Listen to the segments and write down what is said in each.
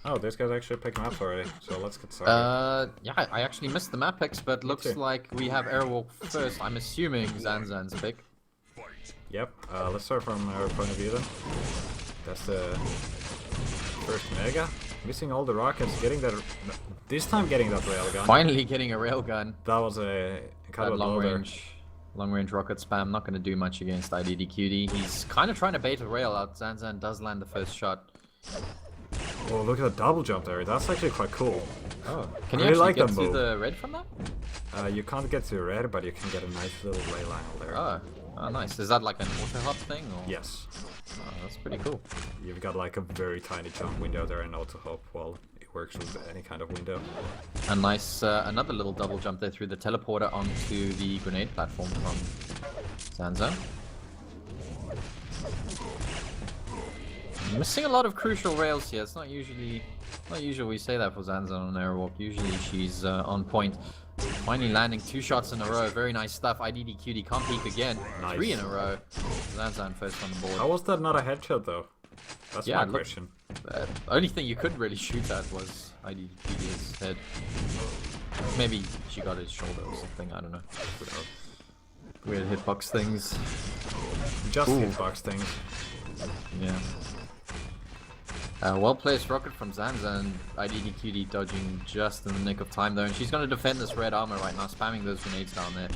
Oh, this guy's actually picking maps already, so let's get started. Yeah, I actually missed the map picks, but looks too. like we have Airwalk first. I'm assuming Zanzan's pick. Yep, let's start from our point of view then. That's the first Mega. Missing all the rockets, getting that... This time getting that railgun. Finally getting a railgun. That was a kind That of a blow long range rocket spam. Not going to do much against Iddqd. He's kind of trying to bait a rail out. Zanzan does land the first shot. Oh, look at that double jump there. That's actually quite cool. Oh, can you I really actually like get that to move. the red from that? You can't get to red, but you can get a nice little rail angle there. Oh, nice. Is that like an auto hop thing? Or? Yes. Oh, that's pretty cool. You've got like a very tiny jump window there and auto hop. Well, it works with any kind of window. A nice, another little double jump there through the teleporter onto the grenade platform from Zanzan. Missing a lot of crucial rails here. It's not usually we say that for Zanzan on Airwalk. Usually she's on point. Finally landing 2 shots in a row. Very nice stuff. Iddqd can't peek again. Nice. 3 in a row. Zanzan first on the board. How was that not a headshot though? That's my question. The only thing you could really shoot at was Iddqd's head. Maybe she got his shoulder or something. I don't know. Weird hitbox things. Just Ooh. hitbox things. Yeah. Well-placed rocket from Zanzan. Iddqd dodging just in the nick of time though, and she's going to defend this red armor right now, spamming those grenades down there.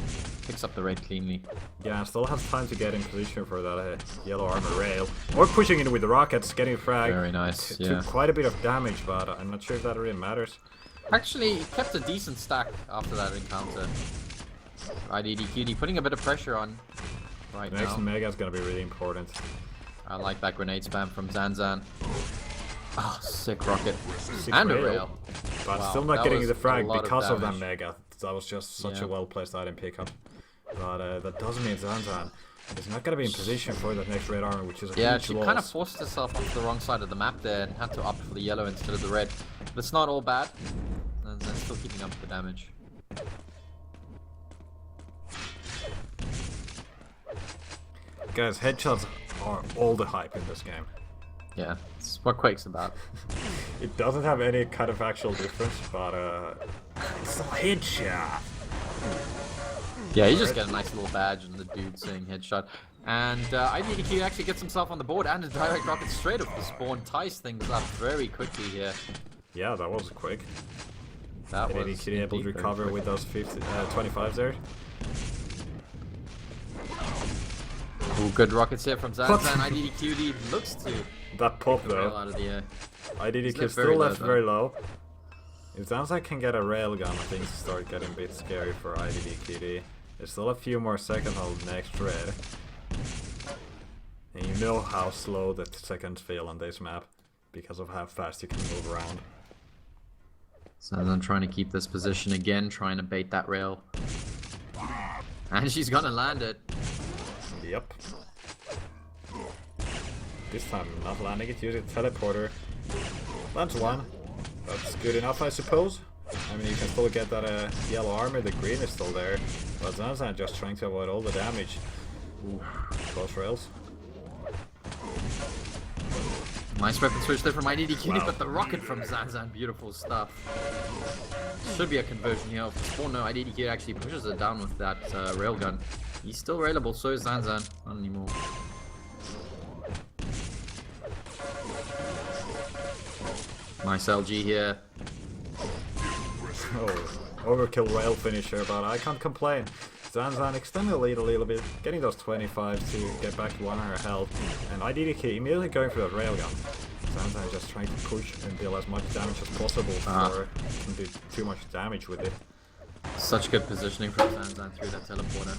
Picks up the red cleanly. Yeah, still has time to get in position for that yellow armor rail. Or pushing in with the rockets, getting a frag. Very nice, Took quite a bit of damage, but I'm not sure if that really matters. Actually, he kept a decent stack after that encounter. Iddqd putting a bit of pressure on right The next now. Mega is going to be really important. I like that grenade spam from Zanzan. Oh, sick rocket. Sick And a rail. rail. But Wow, still not that getting was the a frag lot of because of that damage. Mega. That was just such Yeah. a well-placed item pickup. But that doesn't mean Zanzan is not going to be in position for that next red armor, which is a Yeah, huge she loss. kind of forced herself onto the wrong side of the map there and had to opt for the yellow instead of the red. But it's not all bad. And they're still keeping up with the damage. Guys, headshots are all the hype in this game. Yeah, it's what Quake's about. It doesn't have any kind of actual difference, but it's a headshot. Yeah, you just get a nice little badge and the dude saying headshot. And Iddqd actually gets himself on the board and a direct rocket straight off the spawn. Ties things up very quickly here. Yeah, that was quick. That was Iddqd able to indeed very recover quick. with those 25s there. Ooh, good rockets here from Zanzan. Iddqd looks to That pop rail though. out of the air. Iddqd left still very low, left though. very low. If Zanzan can get a railgun, things start getting a bit scary for Iddqd. There's still a few more seconds on the next red. And you know how slow the seconds feel on this map because of how fast you can move around. Zanzan trying to keep this position again, trying to bait that rail. And she's gonna land it. Yep. This time not landing it, using teleporter. Lands one. That's good enough, I suppose. I mean, you can still get that yellow armor, the green is still there. But Zanzan just trying to avoid all the damage. Ooh, close rails. Nice weapon switch there from Iddqd, Wow. but the rocket from Zanzan, beautiful stuff. Should be a conversion here off the spawn. No, Iddqd actually pushes it down with that railgun. He's still railable, so is Zanzan. Not anymore. Nice LG here. Oh, overkill rail finisher, but I can't complain. Zanzan extending the lead a little bit, getting those 25 to get back to 100 health, and Iddqd immediately going for that railgun. Zanzan just trying to push and deal as much damage as possible before he can do too much damage with it. Such good positioning from Zanzan through that teleporter.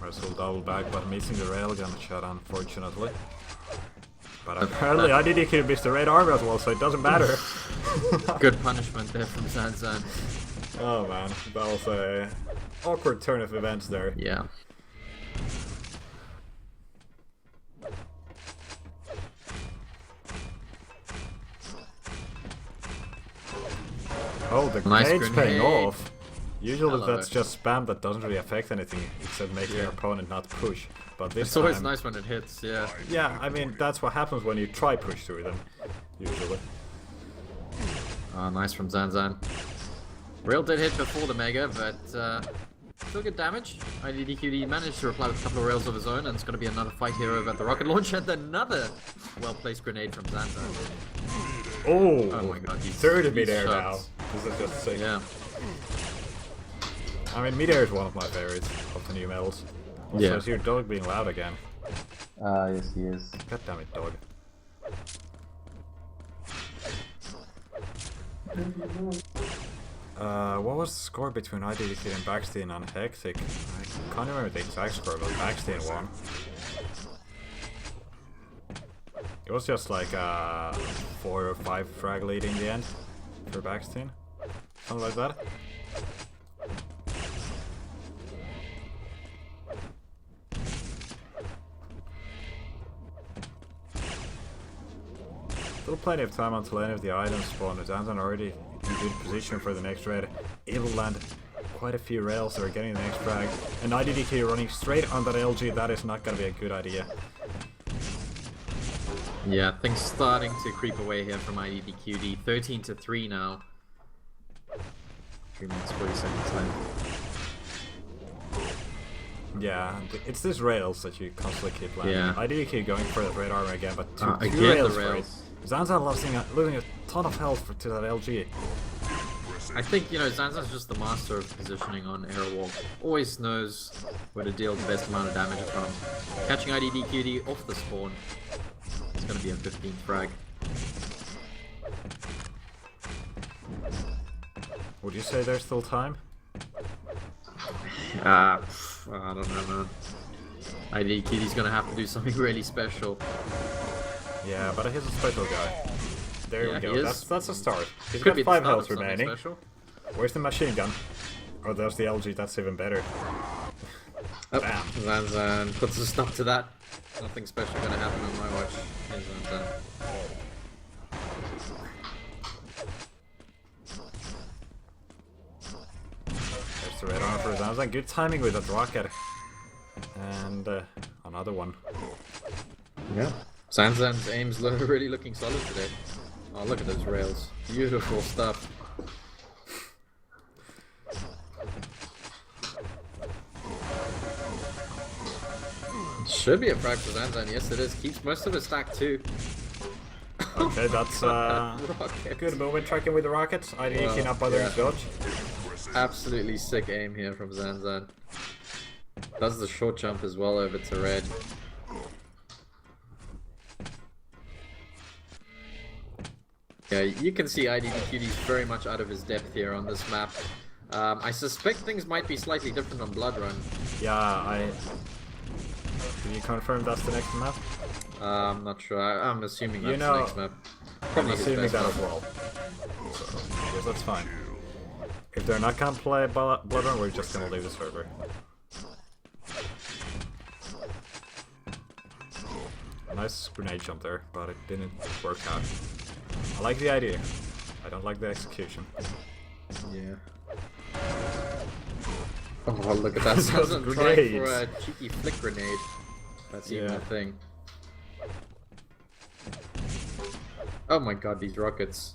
Russell double back, but missing the railgun shot, unfortunately. But apparently Iddqd missed the red armor as well, so it doesn't matter. Good punishment there from Zanzan. Oh man, that was a awkward turn of events there. Yeah. Oh, the Nice grenade's paying grenade. off. Usually Hello. that's just spam that doesn't really affect anything except making your opponent not push. But this It's always time, nice when it hits, yeah. yeah, I mean that's what happens when you try push through them, usually. Nice from Zanzan. Rail did hit before the Mega, but still good damage. Iddqd managed to reply with a couple of rails of his own, and it's going to be another fight here over at the rocket launch, and another well-placed grenade from Zanzan. Oh, my god, he's 30 mid-air now. shots. This is just sick. Yeah. I mean, mid-air is one of my favorites of the new medals. Also, Yeah. is your dog being loud again? Yes, he is. God damn it, dog. What was the score between Iddqd and Backstein on Hectic? I can't remember the exact score, but Backstein won. It was just like 4 or 5 frag lead in the end for Backstein. Something like that. Still plenty of time until any of the items spawn. Zanzan already in good position for the next raid. Able to land quite a few rails that are getting the next frag. And Iddqd running straight on that LG, that is not gonna be a good idea. Yeah, things starting to creep away here from Iddqd. 13-3 now. 3 minutes 40 seconds left. Yeah, it's these rails that you constantly keep landing. Yeah. Iddqd going for that red armor again, but two Again, rails the for it. rails. Zanzan losing a ton of health to that LG. I think, you know, Zanzan's just the master of positioning on Airwalk. Always knows where to deal the best amount of damage from. Catching Iddqd off the spawn. It's going to be a 15th frag. Would you say there's still time? I don't know, man. Iddqd's going to have to do something really special. Yeah, but he's a special guy. There Yeah, we go. he is. That's a start. He's Could got be the 5 start health of something remaining. special. Where's the machine gun? Oh, there's the LG. That's even better. Oh, Bam. Zanzan puts a stop to that. Nothing special going to happen on my watch. Here's Zanzan. There's the red armor for Zanzan. Good timing with that rocket. And another one. Yeah. Zanzan's aim's really looking solid today. Oh, look at those rails. Beautiful stuff. Should be a frag for Zanzan. Yes, it is. Keeps most of his stack too. Okay, that's Rocket. good movement tracking with the rockets. Iddqd not bothering yeah. to dodge. Absolutely sick aim here from Zanzan. Does the short jump as well over to red. Yeah, you can see Iddqd is very much out of his depth here on this map. I suspect things might be slightly different on Blood Run. Yeah, Can you confirm that's the next map? I'm not sure. I'm assuming that's know, the next map. I'm Probably his assuming best that map. as well. So, I guess that's fine. If they're not gonna play Blood Run, we're just gonna leave the server. Nice grenade jump there, but it didn't work out. I like the idea. I don't like the execution. Yeah. Oh, look at that. Those Zanzan trying for grenades. a cheeky flick grenade. That's even Yeah. a thing. Oh my god, these rockets.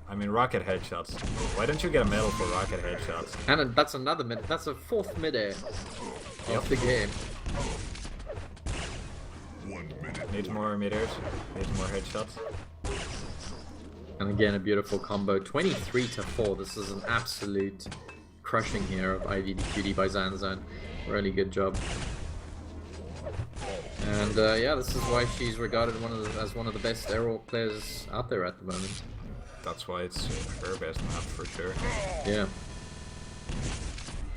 I mean, rocket headshots. Why don't you get a medal for rocket headshots? And that's another mid. That's a 4th mid-air of the game. Needs more mid-airs. Needs more headshots. And again, a beautiful combo. 23-4. This is an absolute crushing here of Iddqd by Zanzan. Really good job. And yeah, this is why she's regarded as one of the best Airwalk players out there at the moment. That's why it's her best map for sure. Yeah.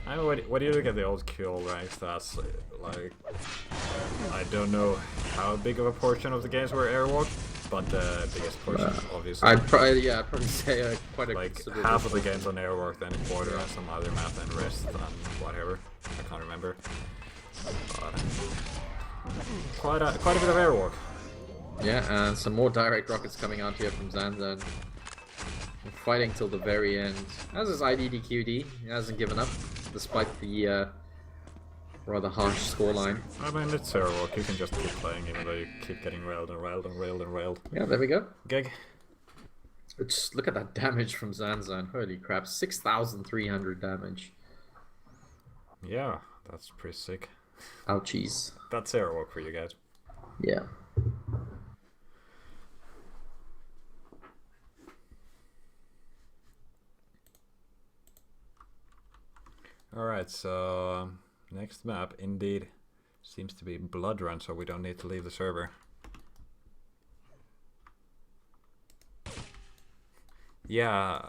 I mean, what do you look at the old kill rank stats? Like, I don't know how big of a portion of the games were Airwalk, but the biggest portion, obviously. I'd probably say quite a like considerable half of the portion. games on Airwalk, then a quarter on some other map, and rest on whatever. I can't remember. But quite a bit of Airwalk. Yeah, and some more direct rockets coming out here from Zanzan. fighting till the very end. As is Iddqd, he hasn't given up, despite the rather harsh scoreline. I mean, it's zero walk. You can just keep playing even though you keep getting railed and railed and railed and railed. Yeah, there we go. Gig. Just look at that damage from Zanzan. Holy crap, 6,300 damage. Yeah, that's pretty sick. Ouchies. That's zero walk for you guys. Yeah. Alright, so next map indeed seems to be Blood Run, so we don't need to leave the server. Yeah,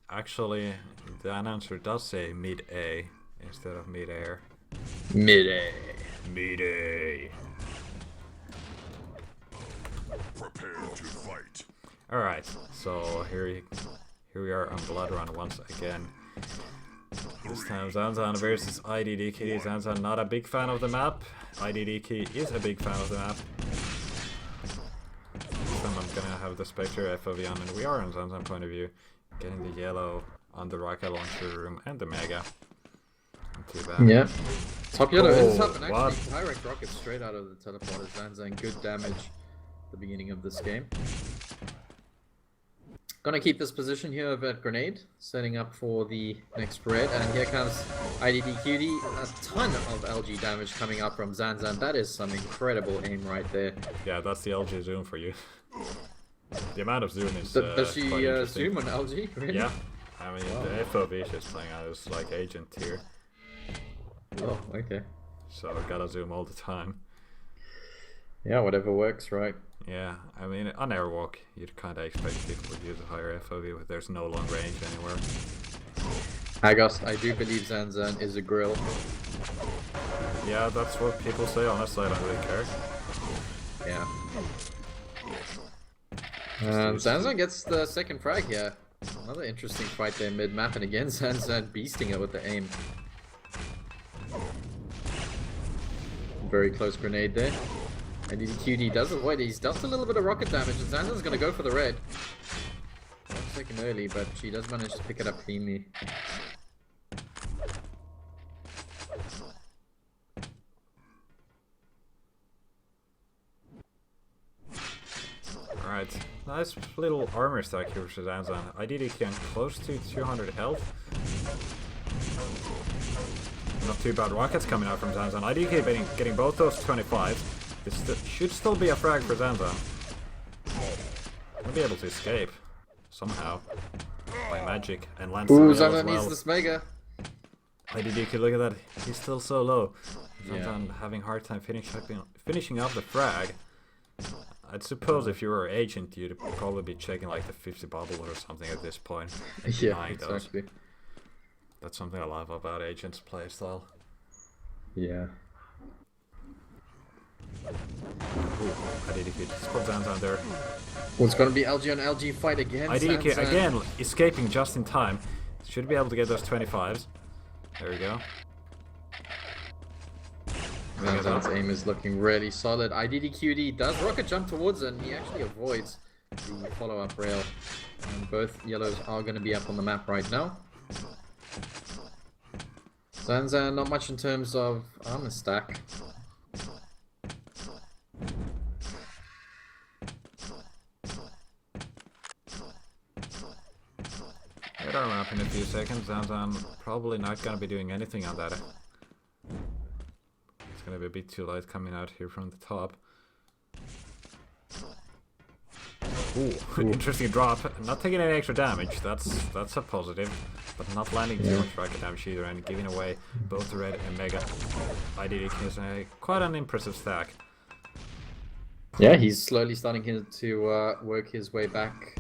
actually the announcer does say mid A instead of mid air. Mid-A. Mid A. Prepare to fight. Alright, so here we are on Blood Run once again. This time Zanzan versus Iddqd. Zanzan not a big fan of the map. Iddqd is a big fan of the map. This time I'm gonna have the Spectre FOV on, and we are on Zanzan point of view. Getting the yellow on the rocket launcher room and the Mega. Not too bad. Yeah. Top yellow ends up and what? actually direct rocket straight out of the teleporter. Zanzan, good damage at the beginning of this game. Gonna keep this position here of a grenade, setting up for the next red, and here comes Iddqd. A ton of LG damage coming up from Zanzan. That is some incredible aim right there. Yeah, that's the LG zoom for you. The amount of zoom is Does she quite interesting. zoom on LG? Really? Yeah, I mean the FOV she's playing out is like agent tier, Oh, okay. so gotta zoom all the time. Yeah, whatever works, right? Yeah, I mean, on airwalk, you'd kind of expect people would use a higher FOV, but there's no long range anywhere. Agos, I do believe Zanzan is a grill. Yeah, that's what people say, honestly, I don't really care. Yeah. Zanzan gets the second frag here. Another interesting fight there mid-map, and again Zanzan beasting it with the aim. Very close grenade there. And Iddqd does avoid it. He's dealt a little bit of rocket damage, and Zanzan's gonna go for the red. 1 second early, but she does manage to pick it up cleanly. Alright, nice little armor stack here for Zanzan. Iddqd getting close to 200 health. Not too bad rockets coming out from Zanzan. Iddqd getting both those 25s. This should still be a frag for Zanzan. I'll be able to escape somehow by magic and land Ooh, as well. Zanzan needs this mega. Iddqd, look at that. He's still so low. Yeah. Zanzan having a hard time finishing up the frag. I'd suppose if you were an agent, you'd probably be checking like the 50 bubble or something at this point. And Yeah, denying those. exactly. That's something I love about agents' playstyle. Yeah. Iddqd, just put Zanzan there. Well, it's gonna be LG on LG fight again. Iddqd Zanzan. again escaping just in time. Should be able to get those 25s. There we go. Zanzan's aim is looking really solid. Iddqd does rocket jump towards it, and he actually avoids the follow-up rail. And both yellows are going to be up on the map right now. Zanzan, not much in terms of armor stack. Get our map in a few seconds. Zanzan probably not going to be doing anything on that. It's going to be a bit too light coming out here from the top. Ooh, interesting drop. Not taking any extra damage. That's a positive, but not landing too much rocket damage either, and giving away both the red and mega. Iddqd is quite an impressive stack. Yeah, he's slowly starting to work his way back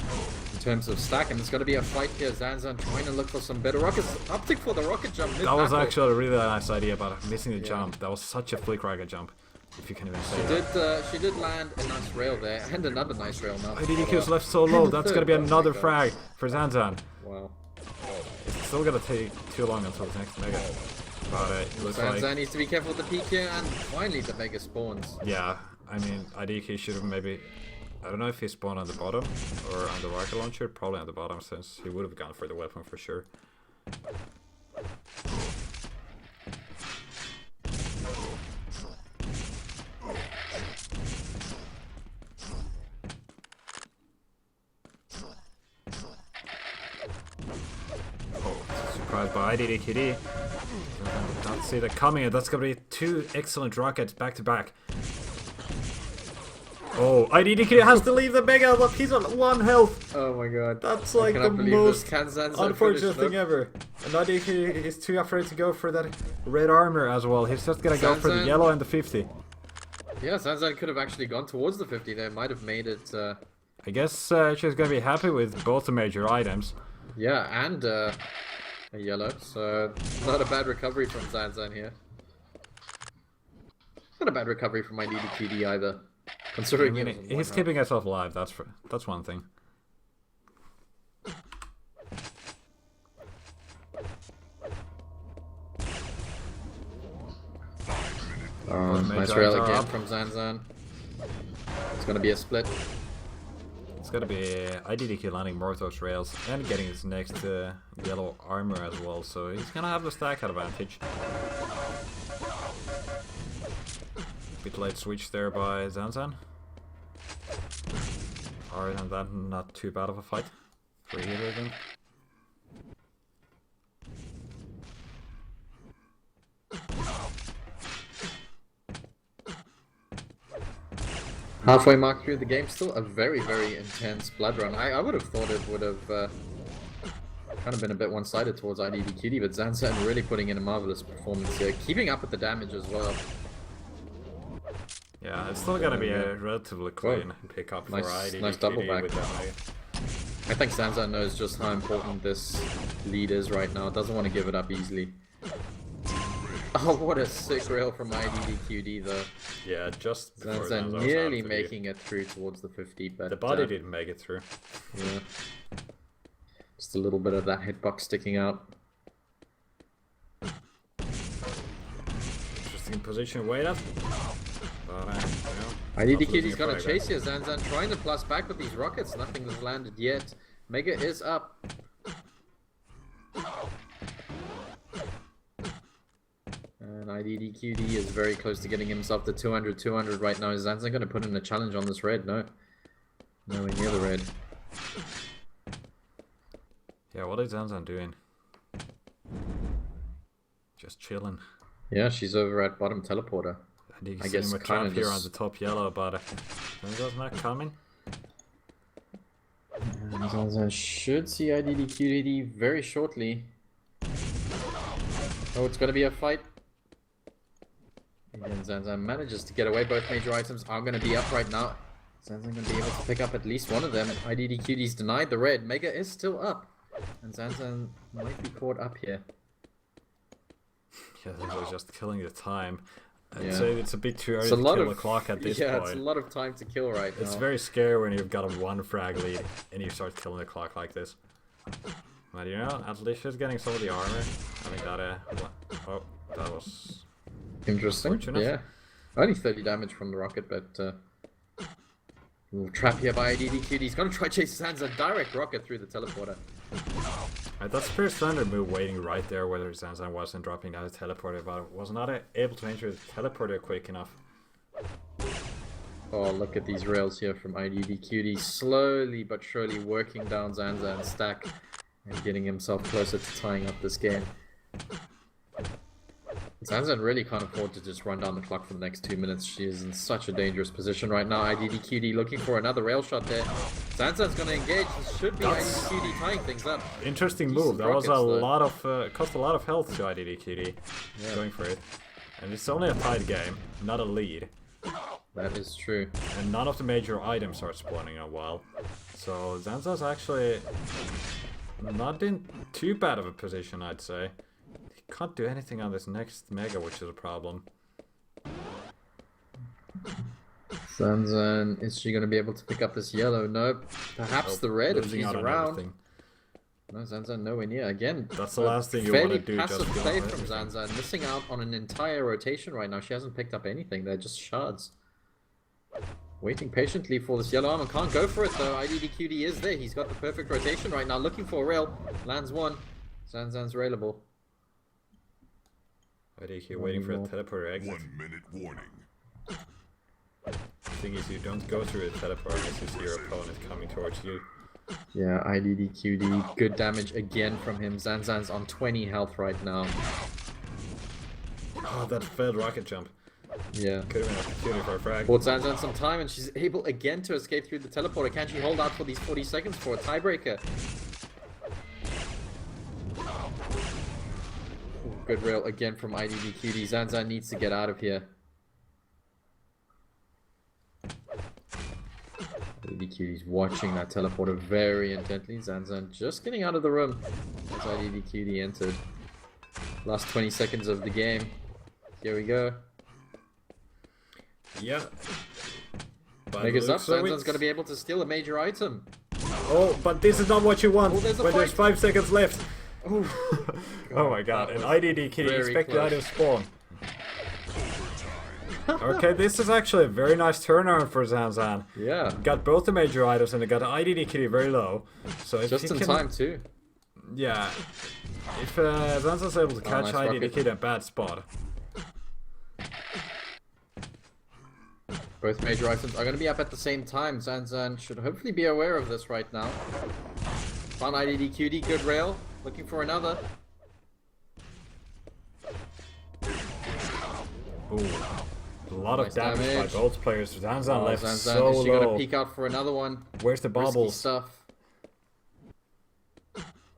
in terms of stack, and it's going to be a fight here. Zanzan trying to look for some better rockets. Optic for the rocket jump. That was actually a really nice idea about missing the jump. That was such a flick rocket jump, if you can even say that. She did land a nice rail there, and another nice rail now. Iddqd is left so low. That's going to be another frag for Zanzan. Wow. It's still going to take too long until the next mega. But it looks Zanzan like... needs to be careful with the peek here, and finally the mega spawns. Yeah, I mean, Iddqd should have maybe I don't know if he spawned on the bottom or on the rocket launcher. Probably on the bottom, since he would have gone for the weapon for sure. Surprised by Iddqd. Did not see that coming, and that's gonna be 2 excellent rockets back to back. Oh, Iddqd has to leave the mega. Look, he's on 1 health. Oh my god. That's like the most Zanzan unfortunate finish, thing ever. And Iddqd is too afraid to go for that red armor as well. He's just gonna go for the yellow and the 50. Yeah, Zanzan could have actually gone towards the 50 there. Might have made it. I guess she's gonna be happy with both the major items. Yeah, and a yellow. So not a bad recovery from Zanzan here. Not a bad recovery from my Iddqd either. Considering I mean, he's keeping himself alive. That's one thing. Nice rail again from Zanzan. It's gonna be a split. It's gonna be Iddqd landing more of those rails and getting his next yellow armor as well. So he's gonna have the stack advantage. Bit late switch there by Zanzan. Other than that, not too bad of a fight for either of them. Halfway mark through the game, still a very, very intense blood run. I would have thought it would have kind of been a bit one-sided towards Iddqd, but Zanzan really putting in a marvelous performance here, keeping up with the damage as well. Yeah, it's still gonna be a relatively clean pickup for Iddqd. Nice double back. With that. I think Zanzan knows just how important this lead is right now. Doesn't want to give it up easily. Oh, what a sick rail from Iddqd though. Yeah, just before Zanzan was nearly out to making it through towards the 50, but the body didn't make it through. Yeah. Just a little bit of that hitbox sticking out. Interesting position, wait up. But, Iddqd's gonna chase here. Zanzan trying to plus back with these rockets. Nothing has landed yet. Mega is up. And Iddqd is very close to getting himself to 200 right now. Is Zanzan gonna put in a challenge on this red? No. Nowhere near the red. Yeah, what is Zanzan doing? Just chilling. Yeah, she's over at bottom teleporter. I guess a trap here on the top yellow, but Zanzan's not coming. And Zanzan should see Iddqd very shortly. Oh, it's gonna be a fight. Again, Zanzan manages to get away. Both major items are gonna be up right now. Zanzan gonna be able to pick up at least one of them. Iddqd's denied the red. Mega is still up. And Zanzan might be caught up here. Yeah, they're just killing the time. I'd Yeah. say it's a bit too early It's a to lot kill of the clock at this yeah, point. it's a lot of time to kill right now. It's very scary when you've got a 1 frag lead and you start killing the clock like this. But you know, at least she's getting some of the armor. I think that oh, that was interesting. fortunate. Yeah, only 30 damage from the rocket, but little trap here by Iddqd. He's gonna try chase Zanzan. Direct rocket through the teleporter. That's a pretty standard move waiting right there, whether Zanzan wasn't dropping down the teleporter, but was not able to enter the teleporter quick enough. Oh, look at these rails here from Iddqd. Slowly but surely working down Zanzan's stack and getting himself closer to tying up this game. Zanzan really can't afford to just run down the clock for the next 2 minutes. She is in such a dangerous position right now. Iddqd looking for another rail shot there. Zanzan's going to engage. This should be Iddqd tying things up. Interesting Decent move. That was a rockets, lot of cost a lot of health to Iddqd going for it. And it's only a tied game, not a lead. That is true. And none of the major items are spawning in a while. So Zanzan's actually not in too bad of a position, I'd say. He can't do anything on this next mega, which is a problem. Zanzan, is she going to be able to pick up this yellow? No. Perhaps the red if she's around. No, Zanzan nowhere near. Again, that's the last thing you want to do. Passive just play from Zanzan, missing out on an entire rotation right now. She hasn't picked up anything. They're just shards. Waiting patiently for this yellow armor. Can't go for it though. Iddqd is there. He's got the perfect rotation right now. Looking for a rail. Lands one. Zanzan's railable. Iddqd waiting for a teleporter exit. 1 minute warning. The thing is, you don't go through a teleporter unless you see your opponent coming towards you. Yeah, Iddqd. Good damage again from him. Zanzan's on 20 health right now. Oh, that failed rocket jump. Yeah. Could have been an opportunity for a frag. Bought Zanzan some time and she's able again to escape through the teleporter. Can she hold out for these 40 seconds for a tiebreaker? Good rail again from Iddqd. Zanzan needs to get out of here. Iddqd's watching that teleporter very intently. Zanzan just getting out of the room as Iddqd entered. Last 20 seconds of the game. Here we go. Yeah. Mega's up. Zanzan's going to be able to steal a major item. Oh, but this is not what you want Oh, there's a when there's fight. 5 seconds left. Oh, Oh my god, that and was Iddqd very expect the close. item spawn. Okay, this is actually a very nice turnaround for Zanzan. yeah. Got both the major items and it got Iddqd very low. So if Just he in can, time too. Yeah. If Zanzan's able to catch nice rocket. Iddqd in a bad spot. Both major items are going to be up at the same time. Zanzan should hopefully be aware of this right now. Found Iddqd, good rail. Looking for another. Ooh. A lot of Nice damage damage. by both players. Zanzan Oh, left Zanzan, so is she going to low. peek out for another one? Where's the Risky bobbles? stuff.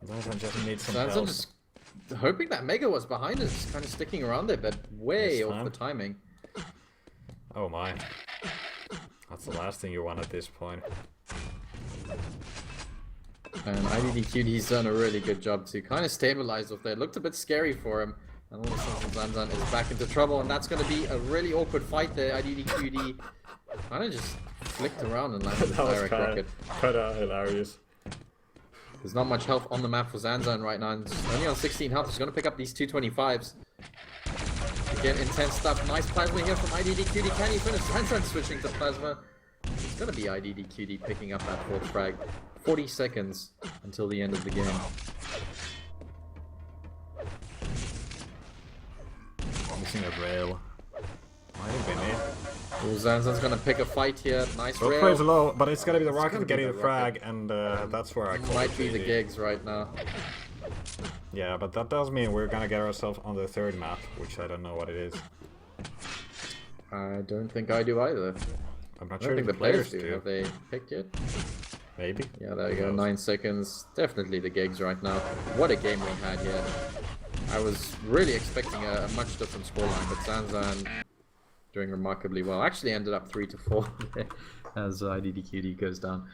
Zanzan just needs some Zanzan help. just hoping that Mega was behind us, kind of sticking around there, but way This off time? the timing. Oh my. That's the last thing you want at this point. And Iddqd, he's done a really good job to kind of stabilize off there. It looked a bit scary for him. And all of a sudden Zanzan is back into trouble, and that's going to be a really awkward fight there. Iddqd kind of just flicked around and landed the That was direct kind rocket. of hilarious. There's not much health on the map for Zanzan right now, and just only on 16 health. He's going to pick up these 225s. Again, intense stuff. Nice plasma here from Iddqd. Can he finish? Zanzan switching to plasma. It's going to be Iddqd picking up that fourth frag. 40 seconds until the end of the game. Missing a rail. Might have been it. Oh, Zanzan's going to pick a fight here. Nice Both players are rail. low, but it's gonna be the It's rocket gonna be getting the the frag, and that's where I call Might it be the GG. gigs right now. Yeah, but that does mean we're gonna get ourselves on the third map, which I don't know what it is. I don't think I do either. I'm not I sure don't if think the the players do. do. Have they picked yet? Maybe. Yeah, there we Who go. knows? 9 seconds. Definitely the gigs right now. What a game we had here. I was really expecting a much different scoreline, but Zanzan doing remarkably well. Actually ended up 3-4 as Iddqd goes down.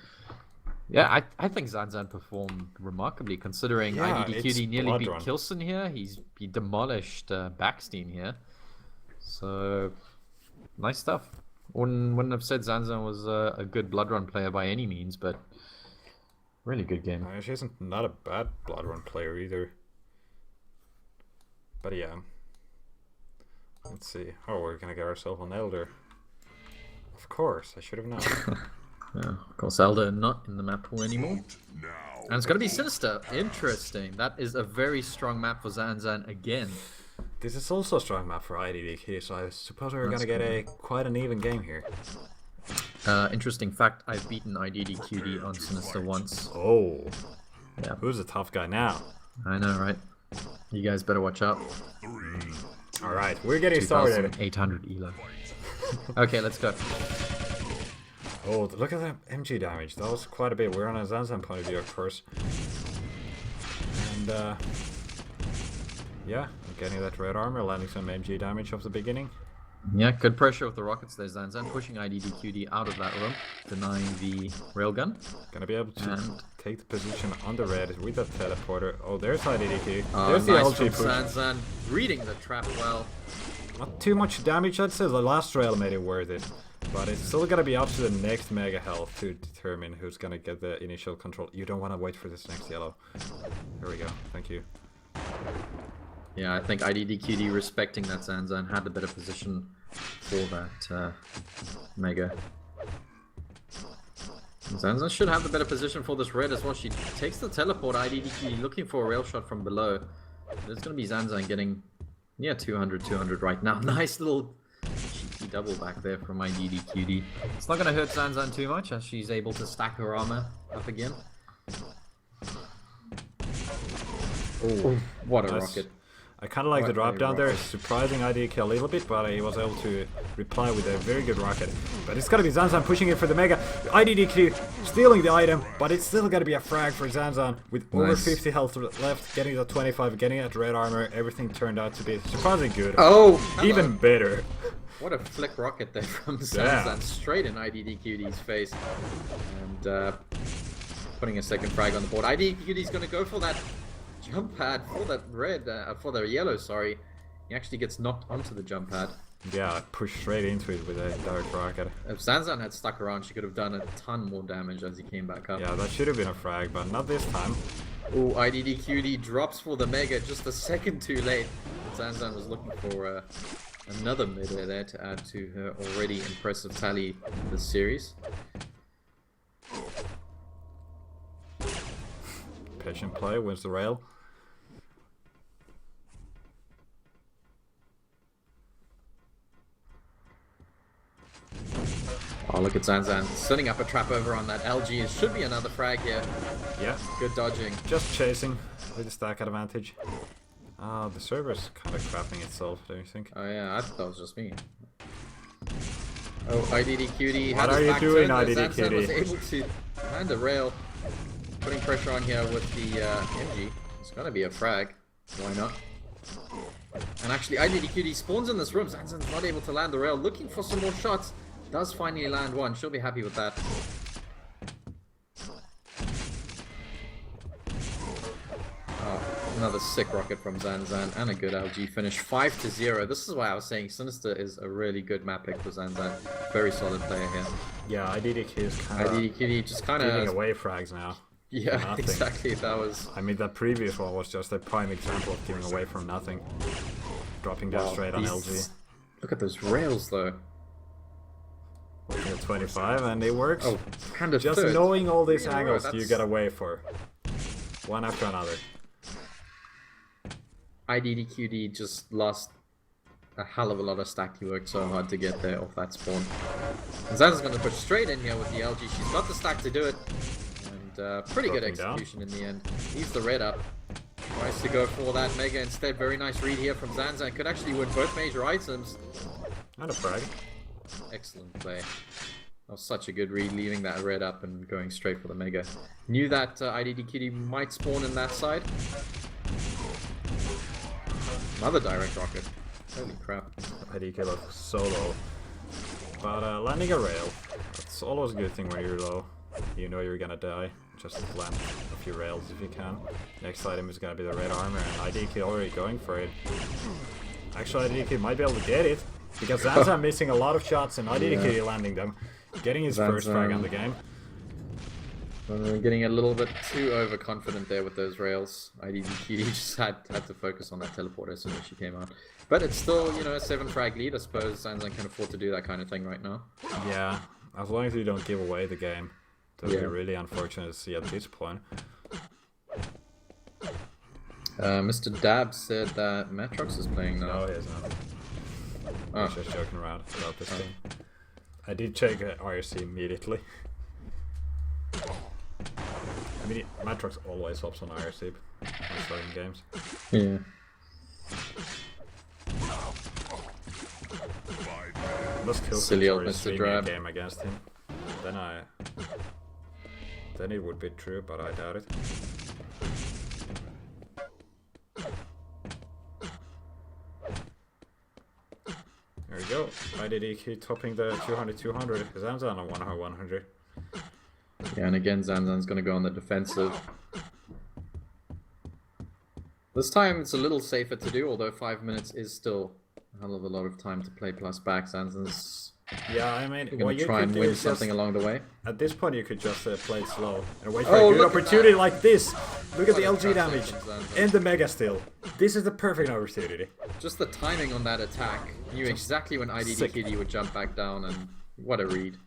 Yeah, I think Zanzan performed remarkably considering Yeah, it's Iddqd nearly beat blood run. Kilson here. He demolished Backstein here. So, nice stuff. Wouldn't have said Zanzan was a good blood run player by any means, but really good game. She isn't not a bad blood run player either. But yeah. Let's see. Oh, we're gonna get ourselves an Elder. Of course, I should have known. Yeah, of course, Elder not in the map pool anymore. Now. And it's going to be Sinister. Interesting. That is a very strong map for Zanzan again. This is also a strong map for Iddqd, so I suppose we're That's gonna get quite an even game here. Interesting fact, I've beaten Iddqd on Sinister once. Oh, Yeah, who's the tough guy now? I know, right? You guys better watch out. All right, we're getting started. 2,800 elo. Okay, let's go. Oh, look at that MG damage. That was quite a bit. We're on a Zanzan point of view, of course. And, yeah, getting that red armor, landing some MG damage off the beginning. Yeah, good pressure with the rockets there, Zanzan, pushing Iddqd out of that room, denying the railgun. Gonna be able to And- take the position on the red with that teleporter. Oh, there's Iddqd. Oh, There's the nice LG from push. Zanzan, reading the trap well. Not too much damage, I'd say. The last rail made it worth it. But it's still gonna be up to the next Mega Health to determine who's gonna get the initial control. You don't want to wait for this next yellow. Here we go. Thank you. Yeah, I think Iddqd respecting that Zanzan had a better position for that Mega. Zanzan should have the better position for this red as well. She takes the teleport, IDDQ looking for a rail shot from below. There's going to be Zanzan getting near 200 right now. Nice little cheeky double back there from IDDQD. It's not going to hurt Zanzan too much as she's able to stack her armor up again. Oh, what a rocket. I kind of like the drop a down there. rocket. Surprising IDK a little bit, but he was able to reply with a very good rocket. But it's gotta be Zanzan pushing it for the Mega. IDDQ stealing the item, but it's still gotta be a frag for Zanzan with over Nice. 50 health left, getting the 25, getting that red armor. Everything turned out to be surprisingly good. Oh, Even better. What a flick rocket there from Zanzan, straight in IDDQD's face. And putting a second frag on the board. IDDQD's gonna go for that jump pad for that red, for the yellow, sorry. He actually gets knocked onto the jump pad. Yeah, pushed straight into it with a direct rocket. If Zanzan had stuck around, she could have done a ton more damage as he came back up. Yeah, that should have been a frag, but not this time. Oh, IDDQD drops for the Mega just a second too late. Zanzan was looking for another mid-air there to add to her already impressive tally in this series. Patient play wins the rail. Oh, look at Zanzan setting up a trap over on that LG. It should be another frag here. Yeah, Good dodging. just chasing with the stack advantage. The server's kind of crapping itself, don't you think? Oh yeah, I thought that was just me. Oh, IDDQD What had are his you back doing, turned, but Zanzan was IDDQD? able to land the rail, putting pressure on here with the MG. It's gonna be a frag. Why not? And actually, IDDQD spawns in this room. Zanzan's not able to land the rail, looking for some more shots. Does finally land one. She'll be happy with that. Oh, another sick rocket from Zanzan and a good LG finish. 5-0. This is why I was saying Sinister is a really good map pick for Zanzan. Very solid player here. Yeah, IDDQ is kind of IDDQD just kind giving of... away frags now. Yeah, Nothing. exactly. That was... I mean, that previous one was just a prime example of giving away from nothing. Dropping down straight on LG. Look at those rails, though. Looking at 25, and it works. Oh, kind of Just third. knowing all these Yeah, angles you that's- get away for. One after another. IDDQD just lost a hell of a lot of stack. He worked so hard to get there off that spawn. And Zanzan's going to push straight in here with the LG. She's got the stack to do it. And pretty good Dropping down. execution in the end. Leaves the red up. Tries to go for that Mega instead. Very nice read here from Zanzan. Could actually win both major items. And a frag. Excellent play. That was such a good read, leaving that red up and going straight for the Mega. Knew that IDDQD might spawn in that side. Another direct rocket. Holy crap. IDK looks so low. But landing a rail, that's always a good thing when you're low. You know you're gonna die. Just land a few rails if you can. Next item is gonna be the red armor, and IDK already going for it. Actually, IDK might be able to get it, because Zanzan missing a lot of shots and IDK landing them. Getting his first frag on the game. Getting a little bit too overconfident there with those rails. IDDQD just had to focus on that teleporter as soon as she came out. But it's still, you know, a 7 frag lead. I suppose Zanzan can afford to do that kind of thing right now. Yeah, as long as you don't give away the game. That would Yeah. be really unfortunate to see at this point. Mr. Dab said that Matrox is playing now. No, he is not. I Oh. was just joking around about this game. I did check IRC immediately. I mean, Matrox always hops on IRC when starting games. Yeah. Must kill Silly old for Mr. streaming a Drab. game against him. Then it would be true, but I doubt it. There we go. IDDQ topping the 200-200. Zanzan on 100-100. Yeah, and again, Zanzan's going to go on the defensive. This time it's a little safer to do, although 5 minutes is still a hell of a lot of time to play plus back. Zanzan's Yeah, I mean, going what to you try could and do win is something just, along the way. at this point you could just play it slow and wait for Oh, a good look at opportunity that. like this. Look at the What a LG trap damage save from Zanzan. and the Mega still. This is the perfect opportunity. Just the timing on that attack. Knew exactly when IDDQD would jump back down, and what a read.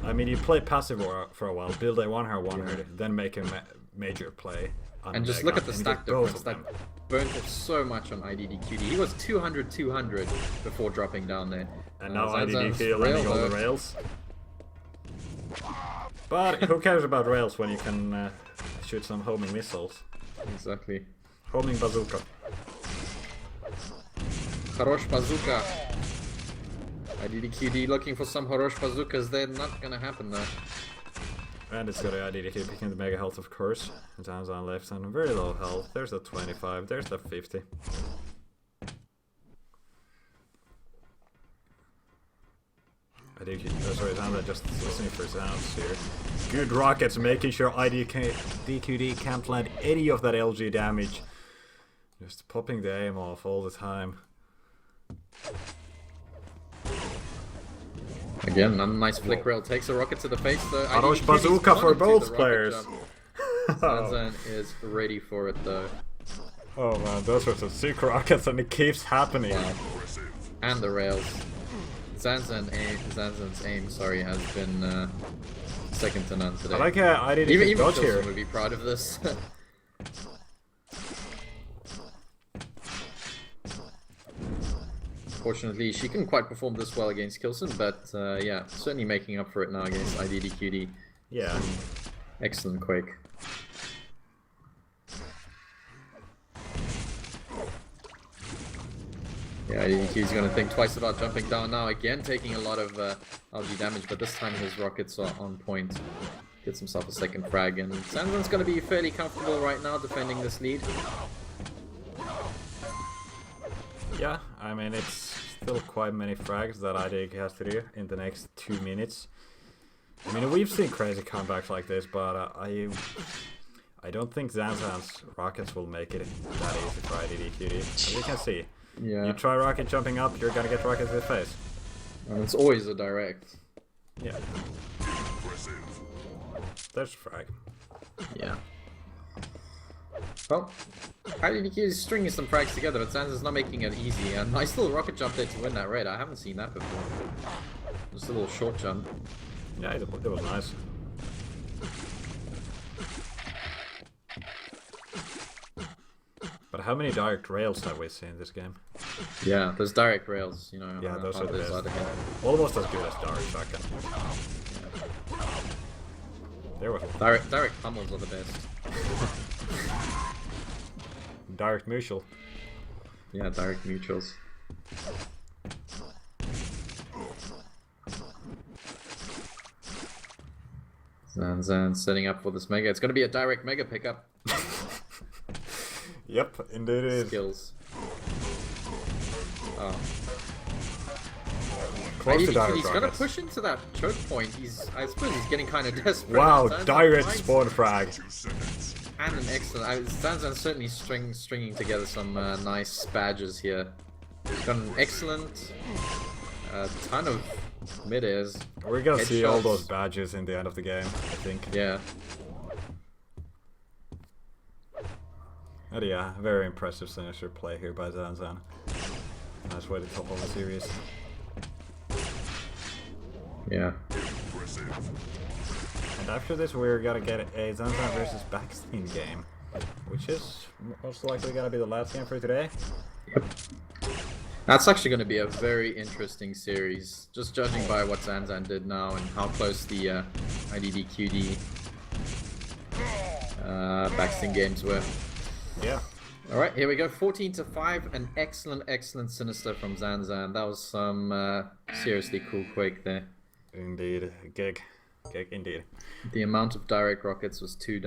I mean, you play passive for a while, build a one-hard, then make a major play. On And a just Mega, look at the and you stack get both difference. of That them. burnt off so much on Iddqd. He was 200 before dropping down there. And now Zanzan's IDDQ rail, landing all the though. rails. But who cares about rails when you can shoot some homing missiles? Exactly. Homing bazooka. Harosh bazooka. Iddqd looking for some Harosh bazookas. They're not gonna happen though. And it's got IDDQ picking the mega health, of course. Zanzan left on very low health. There's the 25, there's the 50. Sorry, Zanzan just listening for sounds here. Good rockets, making sure IDQD can't land any of that LG damage. Just popping the aim off all the time. Again, a nice flick rail takes a rocket to the face though. Harosh IDDQD bazooka for wanted to both the rocket players. jump. Zanzan is ready for it though. Oh man, those were some sick rockets and it keeps happening. Wow. And the rails. Zanzan's aim, sorry, has been second to none today. I like how I didn't even dodge Kilson here. would be proud of this. Fortunately, she couldn't quite perform this well against Kilson, but yeah, certainly making up for it now against Iddqd. Yeah. Excellent Quake. Yeah, he's going to think twice about jumping down now. Again, taking a lot of LG damage, but this time his rockets are on point. Gets himself a second frag, and Zanzan's going to be fairly comfortable right now defending this lead. Yeah, I mean, it's still quite many frags that IDQ has to do in the next 2 minutes. I mean, we've seen crazy comebacks like this, but I don't think Zanzan's rockets will make it that easy for IDDQD. As you can see. Yeah, You try rocket jumping up, you're gonna get rockets in the face. and it's always a direct. Yeah. There's frag. Yeah. Well, IDQ is stringing some frags together, but Zanzan's not making it easy, and nice little rocket jump there to win that raid. I haven't seen that before. Just a little short jump. Yeah, it was nice. But how many direct rails have we seen in this game? Yeah, those direct rails, you know. Yeah, those how are the those best. to hit. Almost as good as direct shotgun. There was Direct pummels are the best. direct mutual. Yeah, direct mutuals. Zanzan setting up for this mega. It's going to be a direct mega pickup. Yep, indeed it is. Skills. Oh. Close to direct He's going to rockets. push into that choke point. I suppose he's getting kind of desperate. Wow, Zanzan direct finds- spawn frag. And an excellent. Zanzan's certainly stringing together some nice badges here. He's got an excellent ton of mid-airs. We're gonna see all Headshots. those badges in the end of the game, I think. Yeah. And yeah, very impressive sinister play here by Zanzan. Nice way to top of the series. Yeah. And after this, we're gonna get a Zanzan versus Backstein game, which is most likely gonna be the last game for today. That's actually going to be a very interesting series, just judging by what Zanzan did now and how close the IDDQD Backstein games were. Yeah. Alright, here we go, 14-5, an excellent Sinister from Zanzan. That was some seriously cool Quake there. Indeed, gig indeed. The amount of direct rockets was too